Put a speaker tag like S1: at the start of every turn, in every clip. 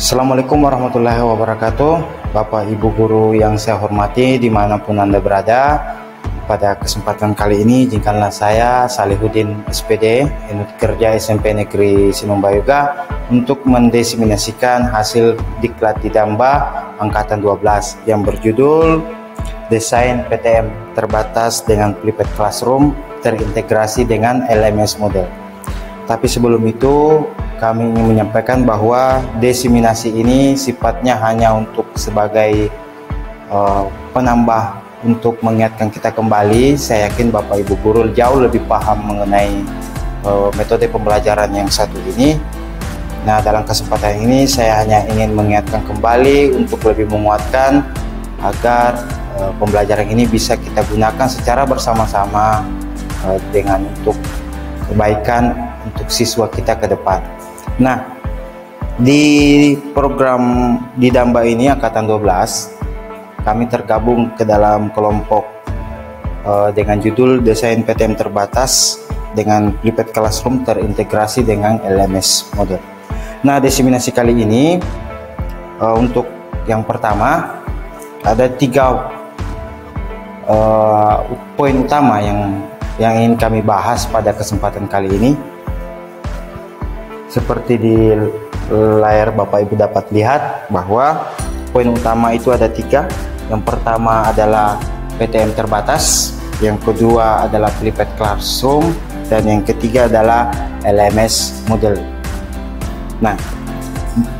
S1: Assalamualaikum warahmatullahi wabarakatuh. Bapak Ibu Guru yang saya hormati dimanapun Anda berada. Pada kesempatan kali ini izinkanlah saya Salihuddin SPD, Unit Kerja SMP Negeri Sinumbayuga, untuk mendiseminasikan hasil Diklat Didamba Angkatan 12 yang berjudul Desain PTM Terbatas dengan Flipped Classroom Terintegrasi dengan LMS Model. Tapi sebelum itu kami ingin menyampaikan bahwa diseminasi ini sifatnya hanya untuk sebagai penambah untuk mengingatkan kita kembali. Saya yakin Bapak Ibu Guru jauh lebih paham mengenai metode pembelajaran yang satu ini. Nah, dalam kesempatan ini saya hanya ingin mengingatkan kembali untuk lebih menguatkan agar pembelajaran ini bisa kita gunakan secara bersama-sama dengan untuk kebaikan untuk siswa kita ke depan. Nah, di program Didamba ini Angkatan 12 kami tergabung ke dalam kelompok dengan judul Desain PTM Terbatas dengan Flipped Classroom Terintegrasi dengan LMS Model. Nah, diseminasi kali ini untuk yang pertama ada 3 poin utama yang ingin kami bahas pada kesempatan kali ini. Seperti di layar Bapak Ibu dapat lihat bahwa poin utama itu ada 3. Yang pertama adalah PTM terbatas, yang kedua adalah Flipped Classroom, dan yang ketiga adalah LMS Model. Nah,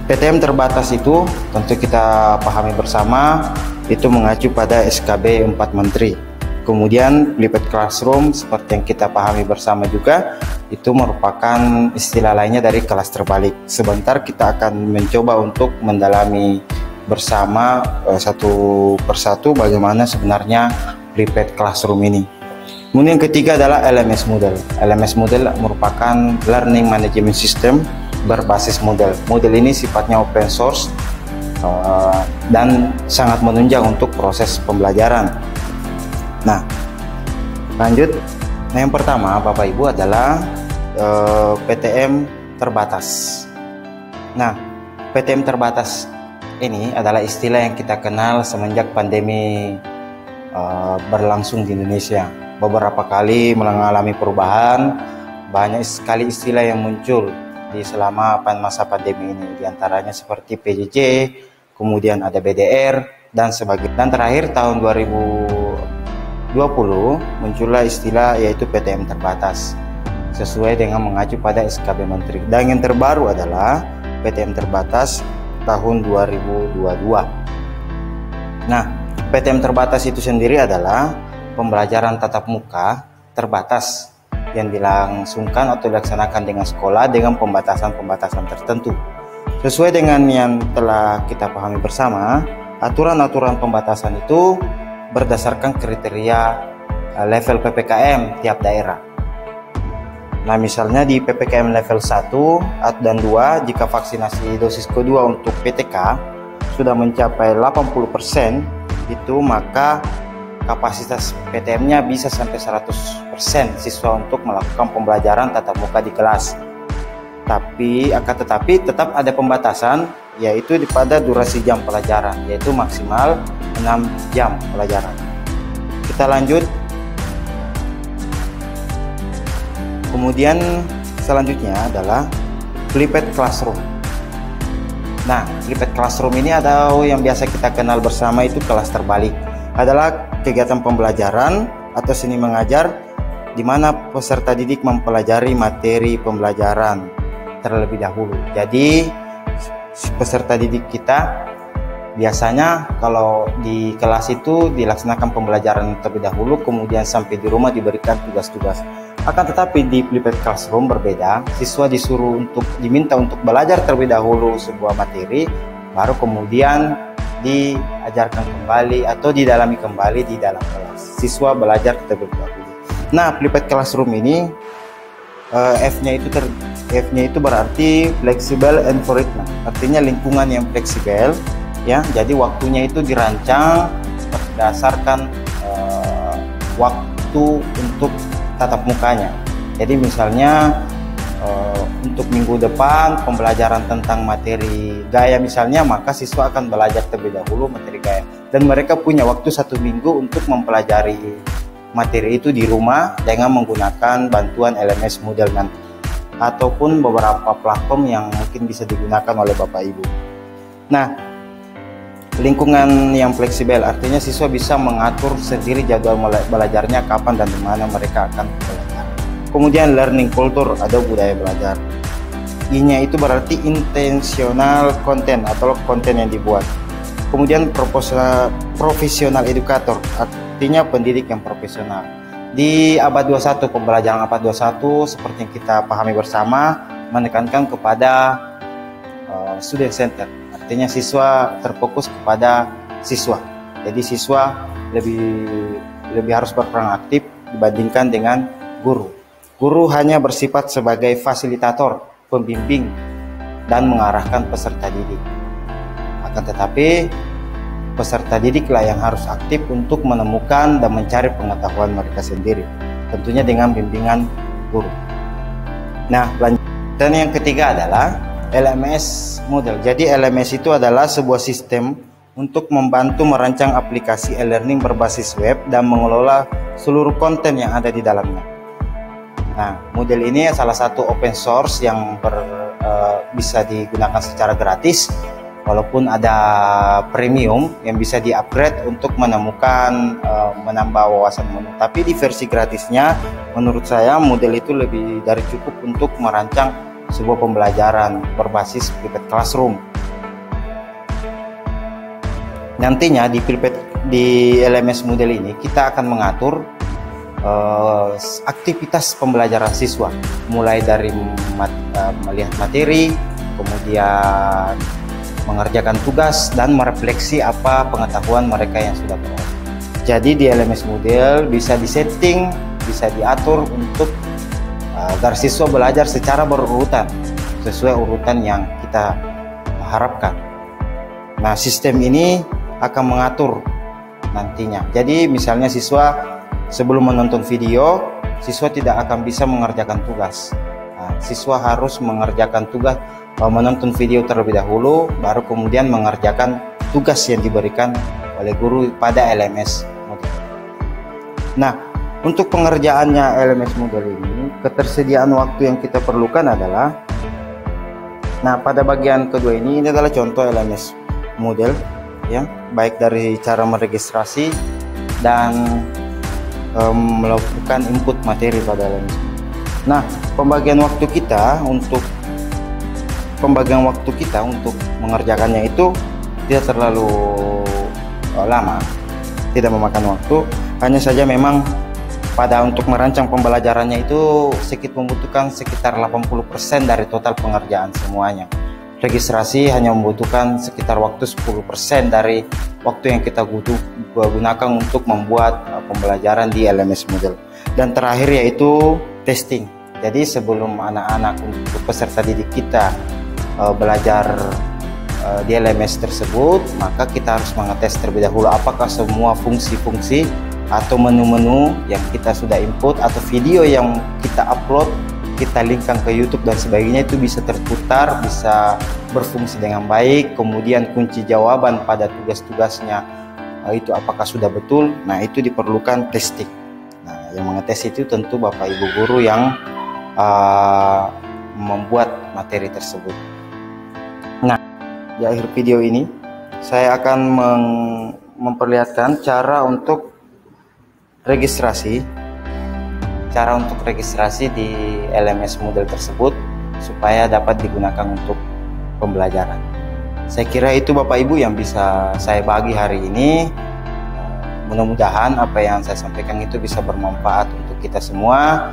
S1: PTM terbatas itu tentu kita pahami bersama, itu mengacu pada SKB 4 Menteri. Kemudian Flipped Classroom seperti yang kita pahami bersama juga itu merupakan istilah lainnya dari kelas terbalik. Sebentar kita akan mencoba untuk mendalami bersama satu persatu bagaimana sebenarnya Flipped Classroom ini. Kemudian yang ketiga adalah LMS Model. LMS Model merupakan Learning Management System berbasis model. Model ini sifatnya open source dan sangat menunjang untuk proses pembelajaran. Nah, lanjut. Nah, yang pertama Bapak Ibu adalah PTM terbatas. Nah, PTM terbatas ini adalah istilah yang kita kenal semenjak pandemi berlangsung di Indonesia. Beberapa kali mengalami perubahan, banyak sekali istilah yang muncul di selama masa pandemi ini. Di antaranya seperti PJJ, kemudian ada BDR dan sebagainya. Dan terakhir tahun 2020 muncullah istilah yaitu PTM terbatas sesuai dengan mengacu pada SKB Menteri. Dan yang terbaru adalah PTM terbatas tahun 2022. Nah, PTM terbatas itu sendiri adalah pembelajaran tatap muka terbatas yang dilangsungkan atau dilaksanakan dengan sekolah dengan pembatasan-pembatasan tertentu. Sesuai dengan yang telah kita pahami bersama, aturan-aturan pembatasan itu berdasarkan kriteria level PPKM tiap daerah. Nah, misalnya di PPKM level 1 dan 2, jika vaksinasi dosis kedua untuk PTK sudah mencapai 80%, itu maka kapasitas PTM-nya bisa sampai 100% siswa untuk melakukan pembelajaran tatap muka di kelas. Tapi tetap ada pembatasan, yaitu pada durasi jam pelajaran, yaitu maksimal 6 jam pelajaran. Kita lanjut. Kemudian selanjutnya adalah Flipped Classroom. Nah, Flipped Classroom ini ada yang biasa kita kenal bersama itu kelas terbalik. Adalah kegiatan pembelajaran atau seni mengajar di mana peserta didik mempelajari materi pembelajaran terlebih dahulu. Jadi peserta didik kita biasanya kalau di kelas itu dilaksanakan pembelajaran terlebih dahulu, kemudian sampai di rumah diberikan tugas-tugas. Akan tetapi di Flipped Classroom berbeda, siswa diminta untuk belajar terlebih dahulu sebuah materi, baru kemudian diajarkan kembali atau didalami kembali di dalam kelas. Siswa belajar terlebih dahulu. Nah, Flipped Classroom ini F-nya itu berarti flexible environment, artinya lingkungan yang fleksibel, ya. Jadi waktunya itu dirancang berdasarkan waktu untuk tatap mukanya. Jadi misalnya untuk minggu depan pembelajaran tentang materi gaya misalnya, maka siswa akan belajar terlebih dahulu materi gaya, dan mereka punya waktu 1 minggu untuk mempelajari materi itu di rumah dengan menggunakan bantuan LMS Moodle nanti, ataupun beberapa platform yang mungkin bisa digunakan oleh Bapak Ibu. Nah, lingkungan yang fleksibel artinya siswa bisa mengatur sendiri jadwal belajarnya kapan dan di mana mereka akan belajar. Kemudian learning culture, ada budaya belajar. I-nya itu berarti intentional content atau konten yang dibuat. Kemudian profesional educator, artinya pendidik yang profesional. Di abad 21, pembelajaran abad 21 seperti yang kita pahami bersama menekankan kepada student center, artinya siswa terfokus kepada siswa. Jadi siswa lebih harus berperan aktif dibandingkan dengan guru. Guru hanya bersifat sebagai fasilitator, pembimbing, dan mengarahkan peserta didik. Akan tetapi, peserta didiklah yang harus aktif untuk menemukan dan mencari pengetahuan mereka sendiri, tentunya dengan bimbingan guru. Nah, dan yang ketiga adalah LMS Moodle. Jadi LMS itu adalah sebuah sistem untuk membantu merancang aplikasi e-learning berbasis web dan mengelola seluruh konten yang ada di dalamnya. Nah, Moodle ini salah satu open source yang bisa digunakan secara gratis, walaupun ada premium yang bisa di-upgrade untuk menemukan menambah wawasan menu. Tapi di versi gratisnya, menurut saya Moodle itu lebih dari cukup untuk merancang sebuah pembelajaran berbasis Private Classroom. Nantinya di LMS Moodle ini kita akan mengatur aktivitas pembelajaran siswa, mulai dari melihat materi, kemudian mengerjakan tugas, dan merefleksi apa pengetahuan mereka yang sudah peroleh. Jadi di LMS Moodle bisa disetting, bisa diatur untuk agar siswa belajar secara berurutan sesuai urutan yang kita harapkan. Nah, sistem ini akan mengatur nantinya. Jadi misalnya siswa sebelum menonton video, siswa tidak akan bisa mengerjakan tugas. Nah, siswa harus mengerjakan tugas, menonton video terlebih dahulu, baru kemudian mengerjakan tugas yang diberikan oleh guru pada LMS Moodle. Nah, untuk pengerjaannya LMS Moodle ini, ketersediaan waktu yang kita perlukan adalah, nah pada bagian kedua ini adalah contoh LMS Moodle, ya, baik dari cara meregistrasi dan melakukan input materi pada LMS. Nah, pembagian waktu kita untuk mengerjakannya itu tidak terlalu lama, tidak memakan waktu. Hanya saja memang untuk merancang pembelajarannya itu membutuhkan sekitar 80% dari total pengerjaan semuanya. Registrasi hanya membutuhkan sekitar waktu 10% dari waktu yang kita gunakan untuk membuat pembelajaran di LMS Moodle. Dan terakhir yaitu testing. Jadi sebelum anak-anak untuk peserta didik kita belajar di LMS tersebut, maka kita harus mengetes terlebih dahulu apakah semua fungsi-fungsi atau menu-menu yang kita sudah input atau video yang kita upload, kita linkkan ke YouTube dan sebagainya itu bisa terputar, bisa berfungsi dengan baik. Kemudian kunci jawaban pada tugas-tugasnya itu apakah sudah betul. Nah, itu diperlukan testing. Nah, yang mengetes itu tentu Bapak Ibu guru yang membuat materi tersebut. Nah, di akhir video ini saya akan memperlihatkan cara untuk registrasi di LMS Moodle tersebut supaya dapat digunakan untuk pembelajaran. Saya kira itu Bapak Ibu yang bisa saya bagi hari ini. Mudah-mudahan apa yang saya sampaikan itu bisa bermanfaat untuk kita semua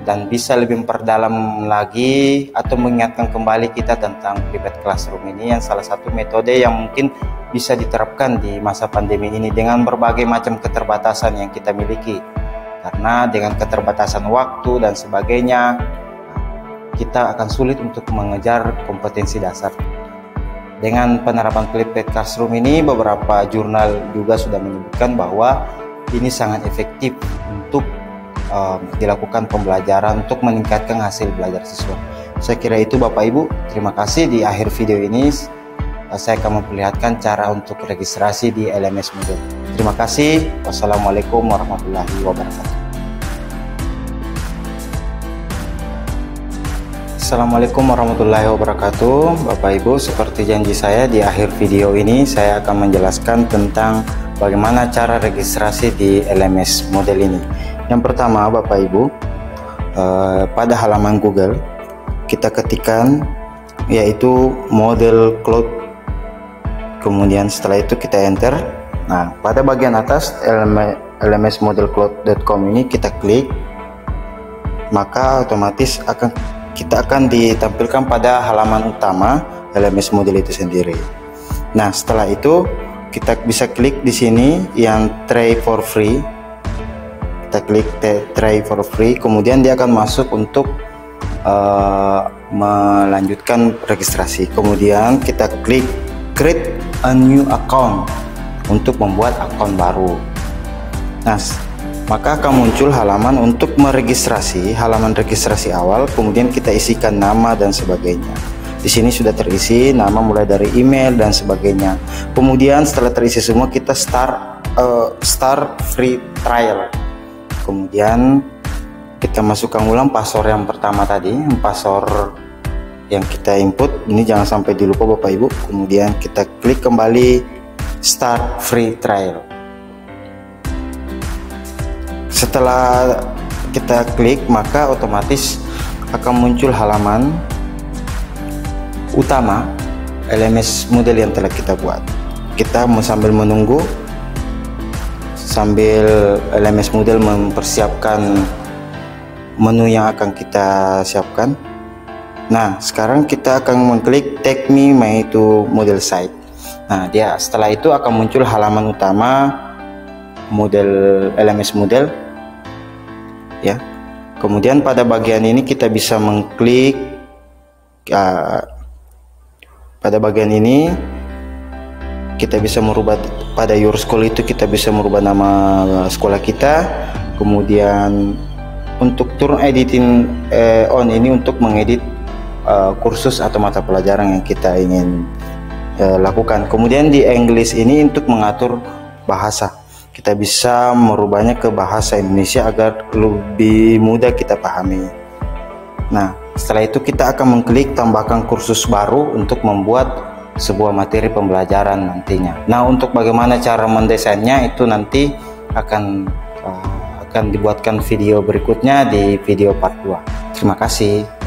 S1: dan bisa lebih memperdalam lagi atau mengingatkan kembali kita tentang Private Classroom ini, yang salah satu metode yang mungkin bisa diterapkan di masa pandemi ini dengan berbagai macam keterbatasan yang kita miliki. Karena dengan keterbatasan waktu dan sebagainya, kita akan sulit untuk mengejar kompetensi dasar. Dengan penerapan Private Classroom ini, beberapa jurnal juga sudah menyebutkan bahwa ini sangat efektif untuk dilakukan pembelajaran untuk meningkatkan hasil belajar siswa. Saya kira itu Bapak Ibu. Terima kasih. Di akhir video ini saya akan memperlihatkan cara untuk registrasi di LMS Moodle. Terima kasih. Wassalamualaikum warahmatullahi wabarakatuh. Assalamualaikum warahmatullahi wabarakatuh. Bapak Ibu, seperti janji saya, di akhir video ini saya akan menjelaskan tentang bagaimana cara registrasi di LMS Moodle ini. Yang pertama Bapak Ibu, pada halaman Google kita ketikkan yaitu Moodle Cloud, kemudian setelah itu kita enter. Nah, pada bagian atas lmsmoodlecloud.com ini kita klik, maka otomatis kita akan ditampilkan pada halaman utama LMS Moodle itu sendiri. Nah, setelah itu kita bisa klik di sini yang try for free. Kita klik try for free, kemudian dia akan masuk untuk melanjutkan registrasi. Kemudian kita klik create a new account untuk membuat akun baru. Nah, maka akan muncul halaman untuk meregistrasi, halaman registrasi awal, kemudian kita isikan nama dan sebagainya. Di sini sudah terisi nama mulai dari email dan sebagainya. Kemudian setelah terisi semua, kita start free trial. Kemudian kita masukkan ulang password yang pertama tadi, password yang kita input. Ini jangan sampai dilupa Bapak Ibu. Kemudian kita klik kembali start free trial. Setelah kita klik, maka otomatis akan muncul halaman utama LMS Moodle yang telah kita buat. Kita mau sambil menunggu, sambil LMS Moodle mempersiapkan menu yang akan kita siapkan. Nah, sekarang kita akan mengklik Take Me My to Moodle Site. Nah, setelah itu akan muncul halaman utama LMS Moodle. Ya, kemudian pada bagian ini kita bisa mengklik pada bagian ini kita bisa merubah, pada Your School itu kita bisa merubah nama sekolah kita. Kemudian untuk turn editing on ini untuk mengedit kursus atau mata pelajaran yang kita ingin lakukan. Kemudian di English ini untuk mengatur bahasa, kita bisa merubahnya ke bahasa Indonesia agar lebih mudah kita pahami. Nah, setelah itu kita akan mengklik tambahkan kursus baru untuk membuat sebuah materi pembelajaran nantinya. Nah, untuk bagaimana cara mendesainnya itu nanti akan dibuatkan video berikutnya di video part 2. Terima kasih.